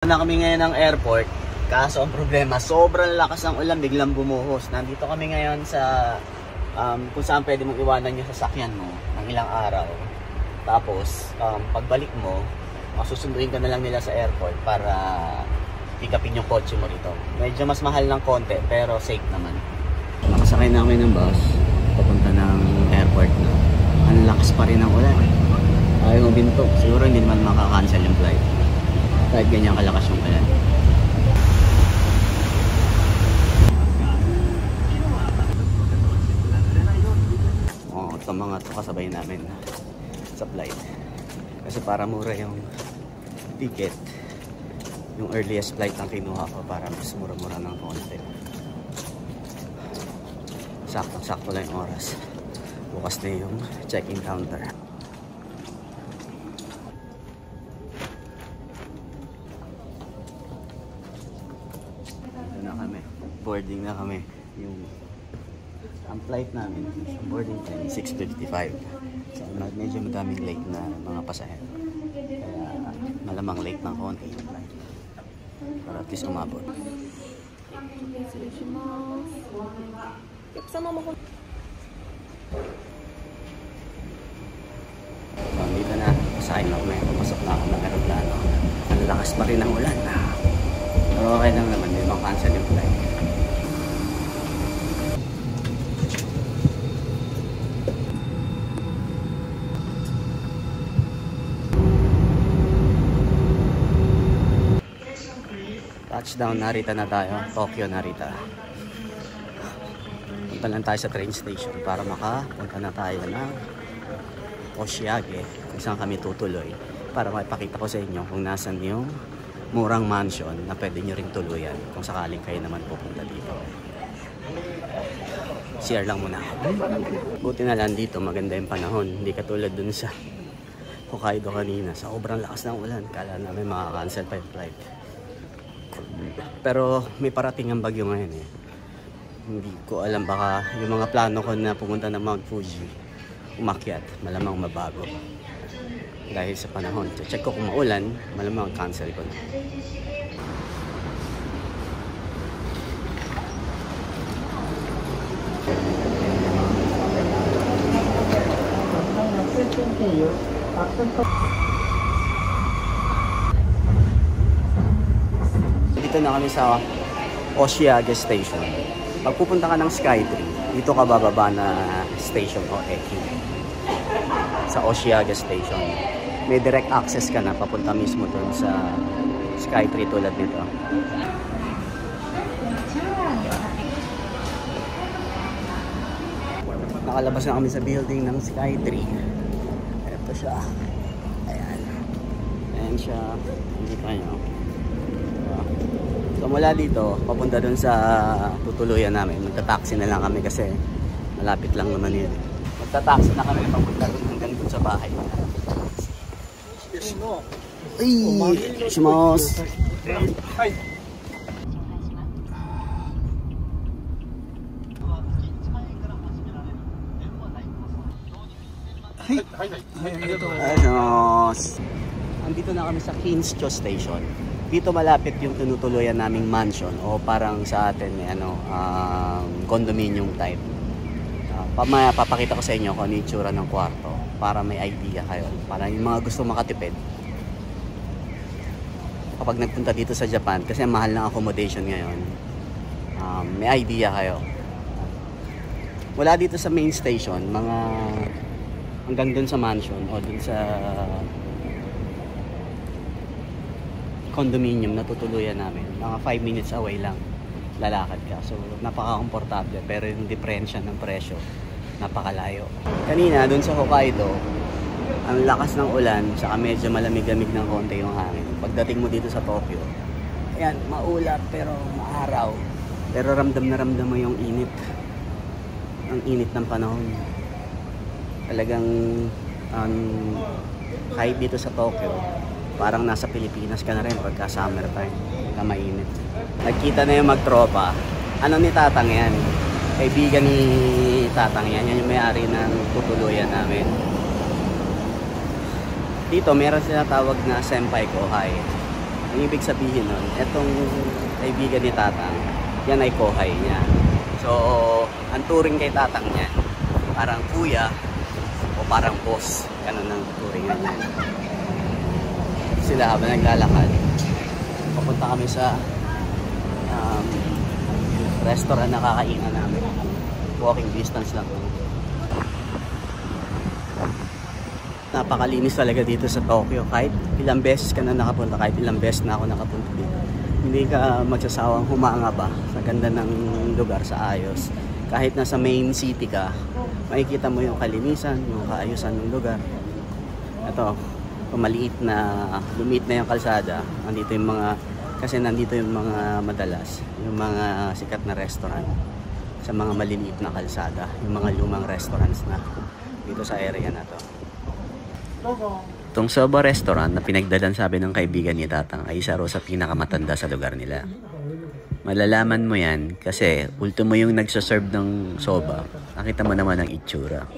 Na kami ngayon ng airport, kaso ang problema, sobrang lakas ng ulan, biglang bumuhos. Nandito kami ngayon sa kung saan pwede mong iwanan yung sasakyan mo ng ilang araw. Tapos, pagbalik mo, masusunduin ka na lang nila sa airport para pick-upin yung kotse mo rito. Medyo mas mahal ng konti, pero safe naman. Nakasakay na kami ng bus, papunta ng airport na. Ang lakas pa rin ng ulan. Ayaw huminto. Siguro hindi naman makakancel yung flight. Kahit ganyan kalakas yung ulan. Ito mga ito kasabay namin sa flight. Kasi para mura yung ticket. Yung earliest flight ang kinuha ko para mas mura-mura ng konti. Sakto-sakto lang yung oras. Bukas na yung check-in counter. Boarding na kami. Ang flight namin, boarding time 6:55. So medyo madaming late na mga pasahero. Kaya malamang late ng konti yung flight. Para at least umabot. So dito na, pasakay na kami. Papasok na ako ng aeroplano. Ang lakas pa rin ng ulan. Pero okay lang naman, hindi makancel yung flight. Touchdown, Narita na tayo. Tokyo, Narita. Punta lang tayo sa train station para makapunta na tayo ng Oshiage kung saan kami tutuloy. Para makipakita ko sa inyo kung nasan yung murang mansion na pwede nyo ring tuluyan kung sakaling kayo naman pupunta dito. CR lang muna. Buti na lang dito, maganda yung panahon. Hindi katulad dun sa Hokkaido kanina. Sa sobrang lakas ng ulan. Kala namin makakancel pa yung flight. Pero may parating ang bagyo ngayon eh. Hindi ko alam, baka yung mga plano ko na pumunta ng Mount Fuji umakyat, malamang mabago dahil sa panahon. Check ko kung maulan, malamang cancel ko na. Dito na kami sa Oshiage Station. Pag pupunta ka ng Skytree, dito ka bababa na station o Eki. Sa Oshiage Station. May direct access ka na papunta mismo doon sa Skytree tulad nito. Nakalabas na kami sa building ng Skytree. Ito siya. Ayan. Ayan siya. Hindi pa nyo. So mula dito, papunta dun sa tutuluyan namin. Magta-taxi na lang kami kasi malapit lang naman yun. Magta-taxi na kami papunta dun hanggang dun sa bahay. Ay! Shimasu! Ay! Andito na kami sa Kinscho Station. Dito malapit yung tinutuluyan naming mansion o parang sa atin condominium type. Papakita ko sa inyo kung ano yung itsura ng kwarto para may idea kayo. Para yung mga gusto makatipid kapag nagpunta dito sa Japan, kasi mahal ng accommodation ngayon, may idea kayo. Wala dito sa main station, mga hanggang dun sa mansion o dun sa condominium na tutuluyan namin, mga 5 minutes away lang lalakad ka. So napaka-komportable, pero yung diferensya ng presyo napakalayo. Kanina dun sa Hokkaido, ang lakas ng ulan, saka medyo malamig-lamig ng konti yung hangin. Pagdating mo dito sa Tokyo, ayan, maulap pero maaraw, pero ramdam na ramdam mo yung init, ang init ng panahon. Talagang kahit dito sa Tokyo, parang nasa Pilipinas ka na rin pagka summer time, pagka mainit. Nagkita na yung magtropa. Ano ni Tatang yan? Kaibigan ni Tatang yan. Yan yung may-ari ng tutuluyan namin. Dito meron sila tawag na senpai kohai. Ang ibig sabihin nun, etong kaibigan ni Tatang, yan ay kohay niya. So, ang turing kay Tatang niya, parang kuya o parang boss. Ganun ang turing niya. Sila habang naglalakad, papunta kami sa restaurant na kakainan namin. Walking distance lang. Napakalinis talaga dito sa Tokyo. Kahit ilang beses ka na nakapunta, kahit ilang beses na ako nakapunta dito, hindi ka magsasawang humanga sa ganda ng lugar, sa ayos. Kahit nasa main city ka, makikita mo yung kalinisan, yung kaayusan ng lugar. Ito, lumiit na yung kalsada. Nandito yung mga, kasi nandito yung mga madalas, yung mga sikat na restaurant sa mga maliliit na kalsada, yung mga lumang restaurants na dito sa area na to. Itong Soba restaurant na pinagdadan, sabi ng kaibigan ni Tatang, ay isa raw sa pinakamatanda sa lugar nila. Malalaman mo yan kasi ultimo yung nagsaserve ng soba, nakita mo naman ang itsura.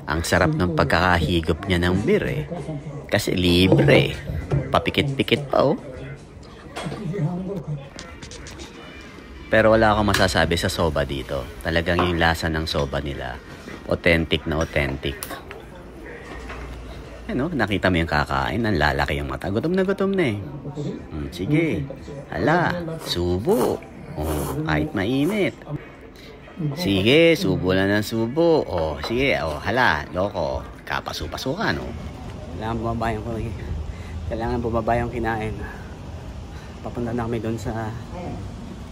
Ang sarap ng pagkakahigop niya ng beer eh. Kasi libre. Papikit-pikit pa oh. Pero wala akong masasabi sa soba dito. Talagang yung lasa ng soba nila, authentic na authentic. Ano, nakita mo yung kakain, ang lalaki yung mata. Gutom na eh. Sige, hala, subo. Oh, kahit mainit. Sige, subo na ng subo. Oh, sige, oh, hala, loko. Kapasu-pasukan, oh. Kailangan bumaba yung kinain. Papunta na kami doon sa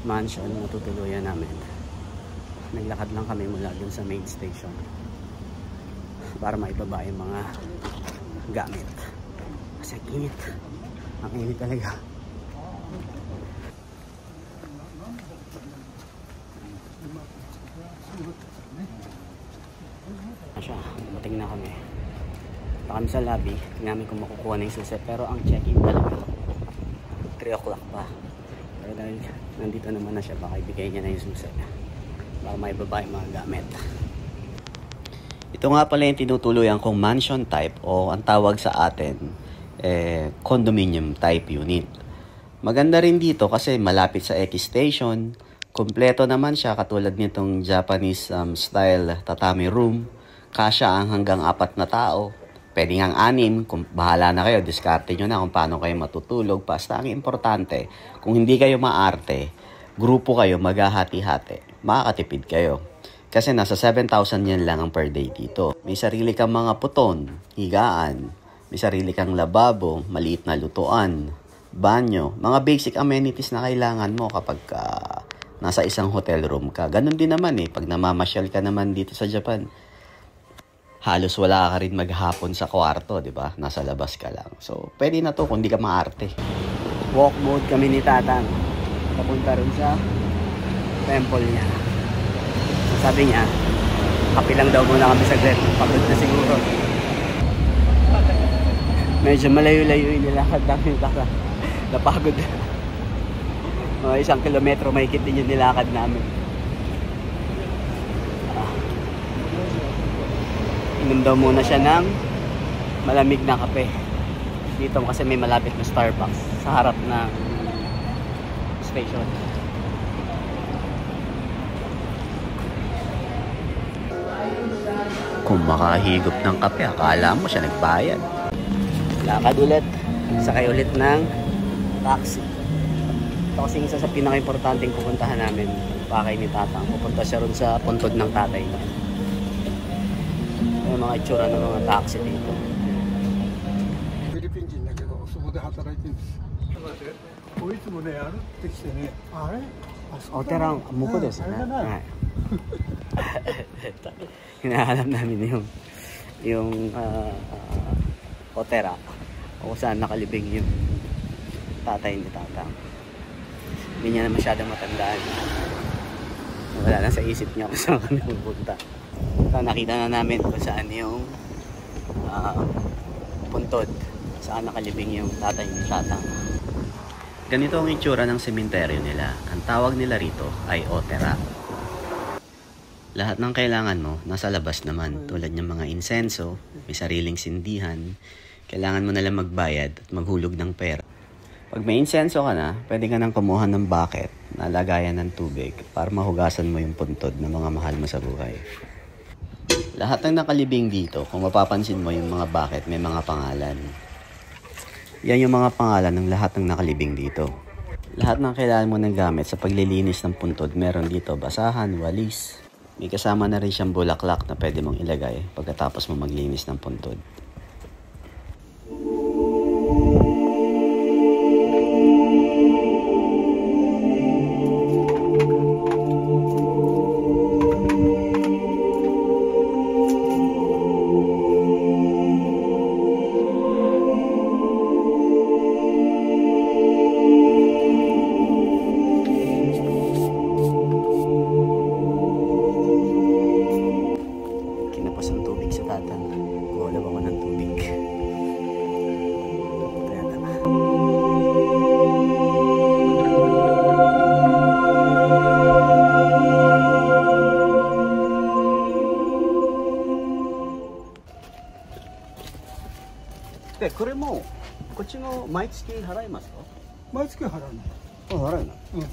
mansion na tutuluyan namin. Naglakad lang kami mula doon sa main station para maibaba yung mga gamit. Kasi init. Ang init talaga. Asya, mating na kami. Punta kami sa lobby. Tingnan namin kung makukuha na yung susi. Pero ang check-in talaga 3 o'clock pa. Pero dahil nandito naman na siya, baka ibigay niya na yung susi para maibaba yung mga gamit. Ito nga pala yung tinutuluyan kong mansion type o ang tawag sa atin condominium type unit. Maganda rin dito kasi malapit sa X station. Kompleto naman siya katulad nitong Japanese style tatami room. Kasya ang hanggang 4 na tao. Pwede ngang 6, kung bahala na kayo, diskarte nyo na kung paano kayo matutulog. Basta ang importante, kung hindi kayo maarte, grupo kayo, maghahati-hati, makakatipid kayo. Kasi nasa 7,000 yan lang ang per day dito. May sarili kang mga puton, higaan, may sarili kang lababo, maliit na lutuan, banyo, mga basic amenities na kailangan mo kapag nasa isang hotel room ka. Ganon din naman pag namamasyal ka naman dito sa Japan. Halos wala ka rin maghapon sa kwarto, di ba? Nasa labas ka lang. So, pwede na to kung di ka maarte. Walk mode kami ni Tatang. Papunta rin sa temple niya. So, sabi niya, kape lang daw muna kami saglit. Pagod na siguro. Medyo malayo-layo yung nilakad namin. Napagod. Mga 1 kilometro mahigit din yung nilakad namin. Inom daw muna siya ng malamig na kape. Dito kasi may malapit na Starbucks sa harap ng station. Kung makahigop ng kape, akala mo siya nagbayad. Lakad ulit. Sakay ulit ng taxi. Ito kasi isa sa pinaka-importanting pupuntahan namin. Pakay ni Tatang. Pupunta siya ron sa puntod ng tatay niya. Yung mga itsura ng mga taxi dito. Otera muko desu ne. Hinahanap namin yung Otera o saan nakalibing yung tatay ni Tatang. Hindi niya na masyadong matandaan. Wala na sa isip niya kung saan kami pupunta. Nakita na namin kung saan yung puntod, saan nakalibing yung tatay ni Tatang. Ganito ang itsura ng sementeryo nila. Ang tawag nila rito ay Otera. Lahat ng kailangan mo nasa labas naman, tulad ng mga insenso, may sariling sindihan. Kailangan mo nalang magbayad at maghulog ng pera. Pag may insenso ka na, pwede ka nang kumuha ng bucket na lagayan ng tubig para mahugasan mo yung puntod ng mga mahal mo sa buhay. Lahat ng nakalibing dito, kung mapapansin mo yung mga bucket, may mga pangalan. Yan yung mga pangalan ng lahat ng nakalibing dito. Lahat ng kailangan mo ng gamit sa paglilinis ng puntod, meron dito basahan, walis. May kasama na rin siyang bulaklak na pwede mong ilagay pagkatapos mo maglinis ng puntod. Kinapos ang tubig sa tatan. Gulaw ako ng tubig. Kaya tama. Kore mo, こっちの毎月払いますか？毎月払うの。払うの？うん、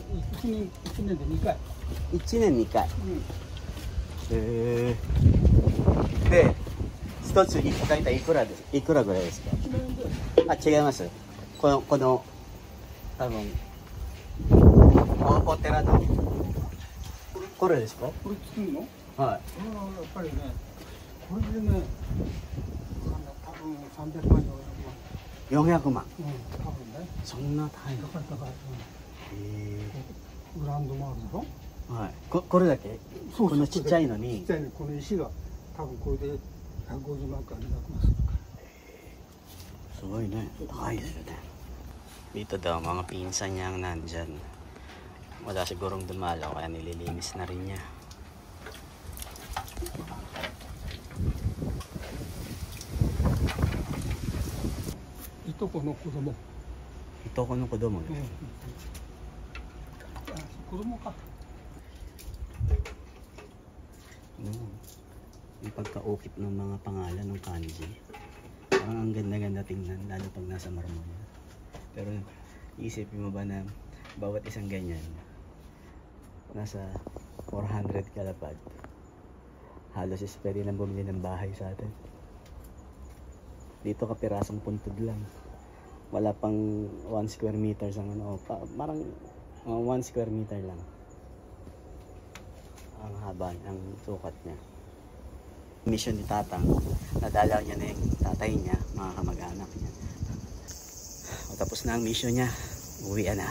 一年で2回。1年2回。うん。で、一つ大体いくらぐらいですか？あ、違います。この多分お寺のこれですか？これ作るの？はい。やっぱりね、これでね、多分300万400万。うん、多分ね。そんな高いの？高い。グラウンドもあるだろ？はい。これだけ？そうこのちっちゃいのに。ちっちゃいの、この石が多分これで150万か200万するか。すごいね。高いですよね。Dito daw, mga pinsan niya ang nandyan. Wala sigurong dumalaw, kaya nililinis na rin niya. Ito ko no kudomo. Ito ko no kudomo. Kudomo ka. Yung pagkaukit ng mga pangalan ng kanji. Parang ang ganda-ganda tingnan, lalo pag nasa marmol. Pero isipin mo ba na bawat isang ganyan nasa 400 kalapad, halos is pwede nang bumili ng bahay sa atin. Dito kapirasong puntod lang, wala pang 1 square meters ang parang 1 square meter lang ang haba, ang sukat niya. Mission ni Tatang, nadalaw niya na yung tatay niya, mga kamag-anak niya. Tapos na ang mission niya, uwian na.